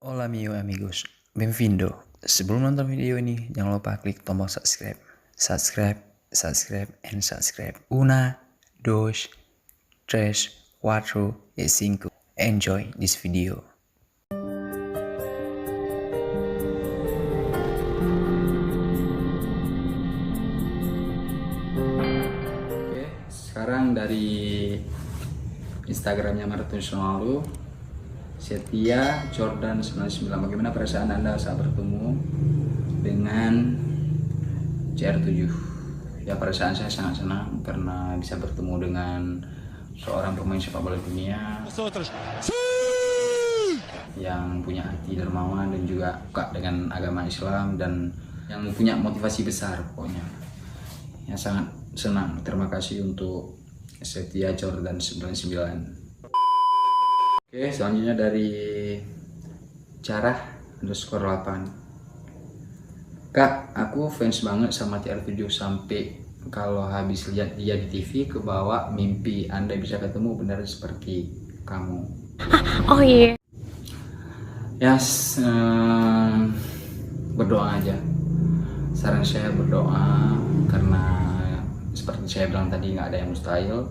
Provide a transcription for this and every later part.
Hola amigos, benvindo. Sebelum nonton video ini, jangan lupa klik tombol subscribe. Subscribe, and subscribe. Una, dos, tres, cuatro, y cinco. Enjoy this video. Oke, sekarang dari Instagramnya Marathon Lalu, Setia Jordan 99. Bagaimana perasaan Anda saat bertemu dengan CR7? Ya, perasaan saya sangat senang karena bisa bertemu dengan seorang pemain sepak bola dunia yang punya hati dermawan dan juga suka dengan agama Islam dan yang punya motivasi besar pokoknya. Ya, sangat senang. Terima kasih untuk Setia Jordan 99. Oke, selanjutnya dari Carah_8. Kak, aku fans banget sama CR7 sampai kalau habis lihat dia di TV kebawa mimpi Anda bisa ketemu benar seperti kamu. Oh iya. Ya, berdoa aja. Saran saya berdoa karena seperti saya bilang tadi nggak ada yang mustahil.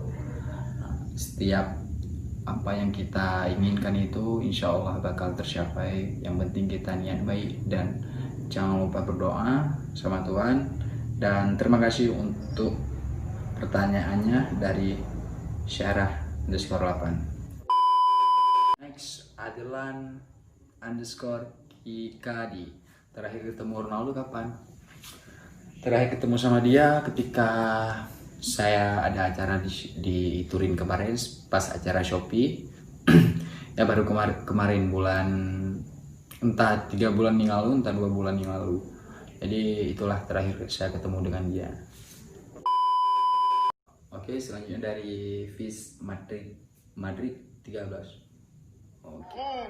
Setiap apa yang kita inginkan itu insya Allah bakal tercapai. Yang penting kita niat baik dan jangan lupa berdoa sama Tuhan. Dan terima kasih untuk pertanyaannya dari Syarah_8. Next, Adelan_Kikadi. Terakhir ketemu Ronaldo kapan? Terakhir ketemu sama dia ketika saya ada acara di Turin kemarin pas acara Shopee. Ya baru kemarin bulan, entah 3 bulan yang lalu entah 2 bulan yang lalu. Jadi itulah terakhir saya ketemu dengan dia. Oke, selanjutnya dari Fis Madrid 13. Oke.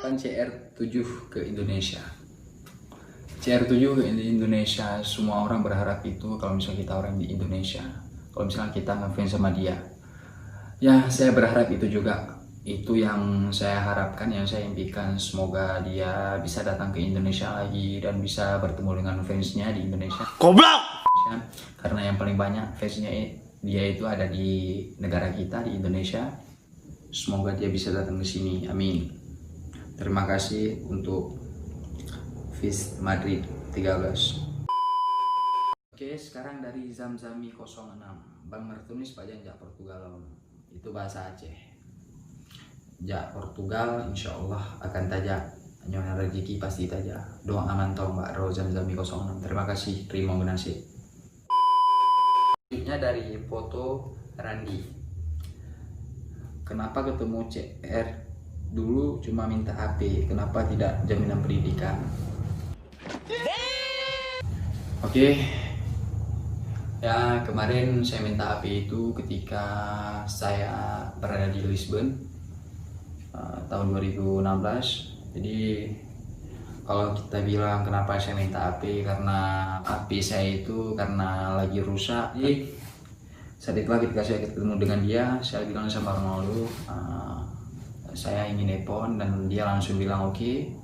Kan CR7 ke Indonesia. CR7 ke Indonesia, semua orang berharap itu kalau misalnya kita orang di Indonesia, kalau misalnya kita ngefans sama dia. Ya, saya berharap itu juga. Itu yang saya harapkan, yang saya impikan. Semoga dia bisa datang ke Indonesia lagi dan bisa bertemu dengan fansnya di Indonesia. Goblok! Karena yang paling banyak fansnya dia itu ada di negara kita, di Indonesia. Semoga dia bisa datang ke sini. Amin. Terima kasih untuk Fis Madrid 13. Oke, sekarang dari Zamzami 06. Bang Martunis Pak Jak Portugal. Itu bahasa Aceh. Jak Portugal insya Allah akan tajak. Nyonya rezeki pasti tajak. Doa aman tau Mbak Ro Zamzami 06. Terima kasih, terima kasih. Selanjutnya dari foto Randi. Kenapa ketemu CR dulu cuma minta HP? Kenapa tidak jaminan pendidikan? Oke, ya kemarin saya minta HP itu ketika saya berada di Lisbon tahun 2016. Jadi kalau kita bilang kenapa saya minta HP, karena HP saya itu karena lagi rusak. Jadi saat itulah ketika saya ketemu dengan dia, saya bilang sama Ronaldo, saya ingin iPhone, dan dia langsung bilang oke.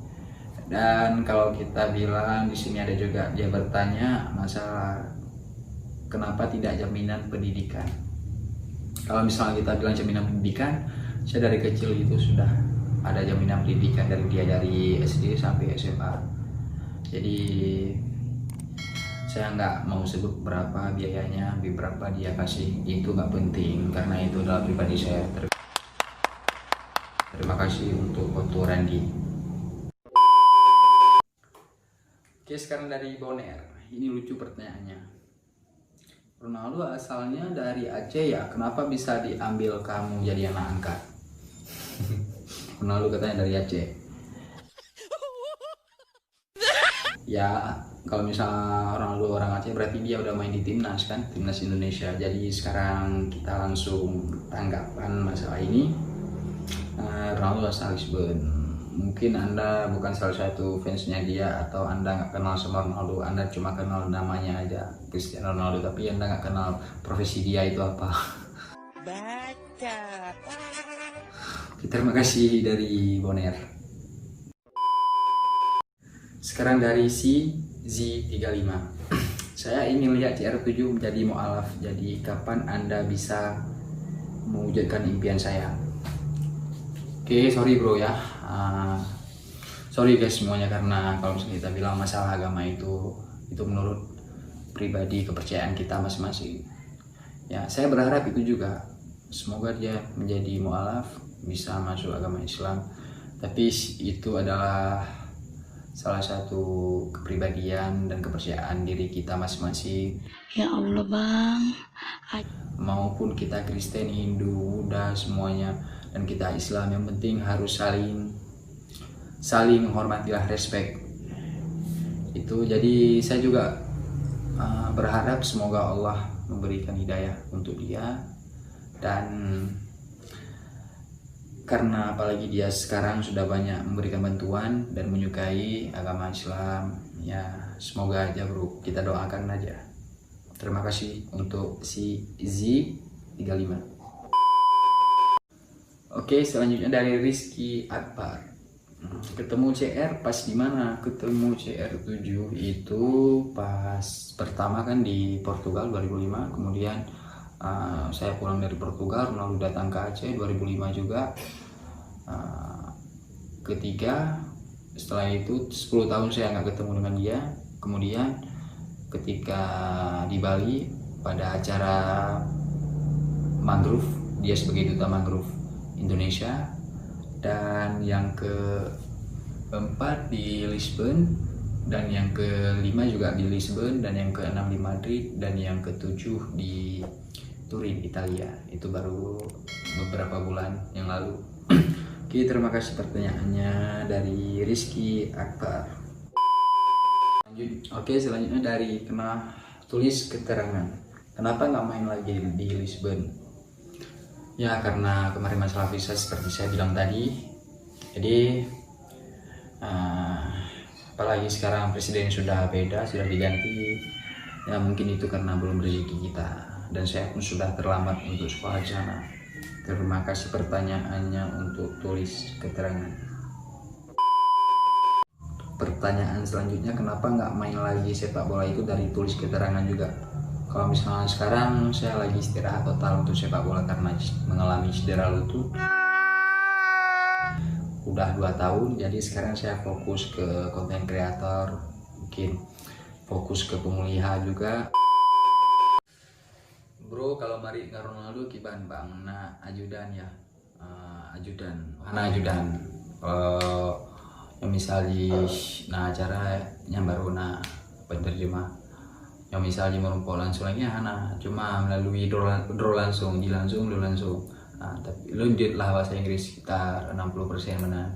Dan kalau kita bilang di sini ada juga dia bertanya masalah kenapa tidak jaminan pendidikan. Kalau misalnya kita bilang jaminan pendidikan, saya dari kecil itu sudah ada jaminan pendidikan dari dia, dari SD sampai SMA. Jadi saya nggak mau sebut berapa biayanya, berapa dia kasih, itu nggak penting karena itu adalah pribadi saya. Terima kasih untuk foto Randy. Oke, sekarang dari Boner. Ini lucu pertanyaannya. Ronaldo asalnya dari Aceh ya, kenapa bisa diambil kamu jadi anak angkat? Ronaldo katanya dari Aceh. Ya, kalau misalnya Ronaldo orang Aceh berarti dia udah main di timnas kan, timnas Indonesia. Jadi sekarang kita langsung tanggapan masalah ini. Ronaldo asal Lisbon. Mungkin Anda bukan salah satu fansnya dia, atau Anda nggak kenal sama Ronaldo, Anda cuma kenal namanya aja Cristiano Ronaldo, tapi Anda nggak kenal profesi dia itu apa. Baca. Terima kasih dari Boner. Sekarang dari si Z35. Saya ingin lihat CR7 menjadi mu'alaf. Jadi kapan Anda bisa mewujudkan impian saya? Oke, sorry bro ya. Sorry guys semuanya, karena kalau misalnya kita bilang masalah agama itu menurut pribadi kepercayaan kita masing-masing. Ya, saya berharap itu juga. Semoga dia menjadi mu'alaf, bisa masuk agama Islam. Tapi itu adalah salah satu kepribadian dan kepercayaan diri kita masing-masing. Ya Allah bang. Maupun kita Kristen, Hindu, Buddha, semuanya, dan kita Islam, yang penting harus saling menghormatilah, respect. Itu jadi saya juga berharap semoga Allah memberikan hidayah untuk dia. Dan karena apalagi dia sekarang sudah banyak memberikan bantuan dan menyukai agama Islam, ya semoga aja bro, kita doakan aja. Terima kasih untuk si Z35. Oke, selanjutnya dari Rizky Akbar. Ketemu CR pas di mana? Ketemu CR7 itu pas pertama kan di Portugal 2005, kemudian saya pulang dari Portugal lalu datang ke Aceh 2005 juga. Ketiga, setelah itu 10 tahun saya nggak ketemu dengan dia. Kemudian ketika di Bali pada acara mangrove, dia sebagai duta mangrove Indonesia. Dan yang keempat di Lisbon, dan yang kelima juga di Lisbon, dan yang keenam di Madrid, dan yang ketujuh di Turin, Italia. Itu baru beberapa bulan yang lalu. Oke, terima kasih pertanyaannya dari Rizky Akbar. Oke, selanjutnya dari tulis keterangan. Kenapa nggak main lagi di Lisbon? Ya karena kemarin masalah visa seperti saya bilang tadi. Jadi apalagi sekarang presiden sudah beda, sudah diganti. Ya mungkin itu karena belum rezeki kita. Dan saya pun sudah terlambat untuk sekolah di sana. Terima kasih pertanyaannya untuk tulis keterangan. Pertanyaan selanjutnya, kenapa nggak main lagi sepak bola itu dari tulis keterangan juga? Kalau misalnya sekarang saya lagi istirahat total untuk sepak bola karena mengalami cedera lutut. Udah 2 tahun, jadi sekarang saya fokus ke konten kreator, mungkin fokus ke pemulihan juga. Bro, kalau mari nggak Ronaldo kiban bang, nah ajudan ya, ajudan. Yang misalnya nah acara yang baru nah penerjemah, yang misalnya merumpok langsung lagi cuma melalui draw langsung. Nah, tapi lanjut lah bahasa Inggris sekitar 60% menang.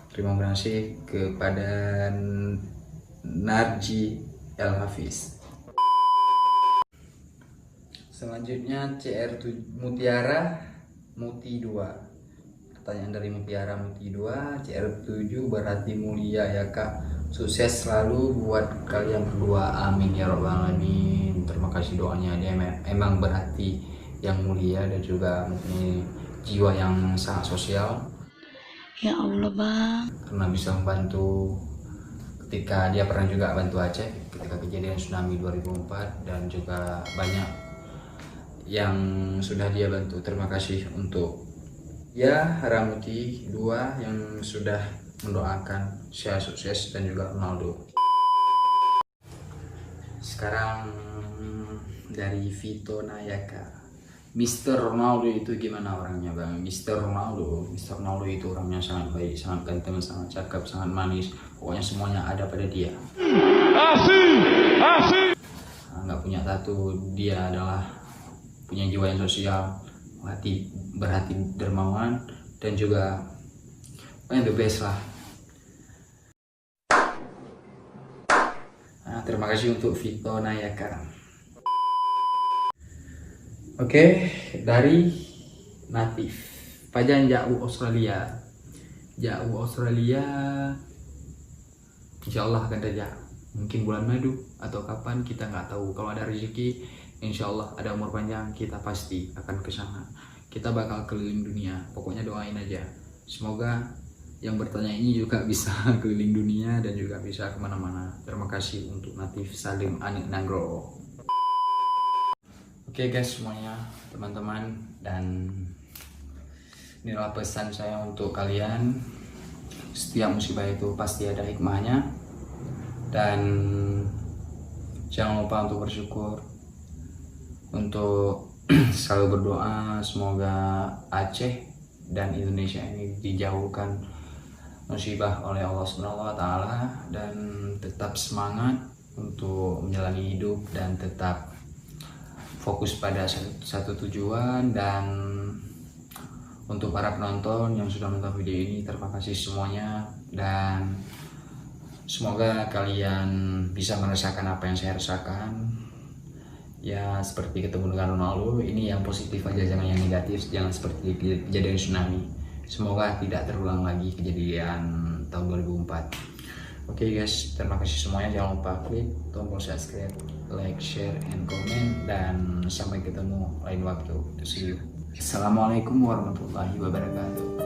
Terima kasih kepada Narji El Hafiz. Selanjutnya CR7 Mutiara Muti 2. Pertanyaan dari Mutiara Muti 2, CR7 berarti mulia ya kak. Sukses selalu buat kalian berdua, amin ya robbal alamin. Terima kasih doanya, dia emang berarti yang mulia dan juga mempunyai jiwa yang sangat sosial. Ya Allah bang. Karena bisa membantu ketika dia pernah juga bantu Aceh ketika kejadian tsunami 2004, dan juga banyak yang sudah dia bantu. Terima kasih untuk Ramuti 2 yang sudah mendoakan saya sukses dan juga Ronaldo. Sekarang dari Vito Nayaka. Mr. Ronaldo itu gimana orangnya bang? Mr. Ronaldo itu orangnya sangat baik, sangat ganteng, sangat cakep, sangat manis. Pokoknya semuanya ada pada dia. Nggak punya tato, dia adalah punya jiwa yang sosial, berhati dermawan, dan juga the best lah. Nah, terima kasih untuk Vito Nayaka. Oke, dari Natif Pajan jauh Australia, insya Allah akan saja, mungkin bulan madu atau kapan kita nggak tahu. Kalau ada rezeki, insya Allah ada umur panjang, kita pasti akan ke sana. kita bakal keliling dunia. Pokoknya doain aja. Semoga yang bertanya ini juga bisa keliling dunia dan juga bisa kemana-mana. Terima kasih untuk Natif Salim Anik Nanggro. Oke guys semuanya, teman-teman, dan inilah pesan saya untuk kalian. Setiap musibah itu pasti ada hikmahnya, dan jangan lupa untuk bersyukur, untuk selalu berdoa semoga Aceh dan Indonesia ini dijauhkan musibah oleh Allah Subhanahu wa taala, dan tetap semangat untuk menjalani hidup dan tetap fokus pada satu tujuan. Dan untuk para penonton yang sudah menonton video ini, terima kasih semuanya, dan semoga kalian bisa merasakan apa yang saya rasakan. Ya seperti ketemu dengan Ronaldo, ini yang positif aja, jangan yang negatif, jangan seperti kejadian tsunami. Semoga tidak terulang lagi kejadian tahun 2004. Oke guys, terima kasih semuanya, jangan lupa klik tombol subscribe, like, share, and comment, dan sampai ketemu lain waktu. See you. Assalamualaikum warahmatullahi wabarakatuh.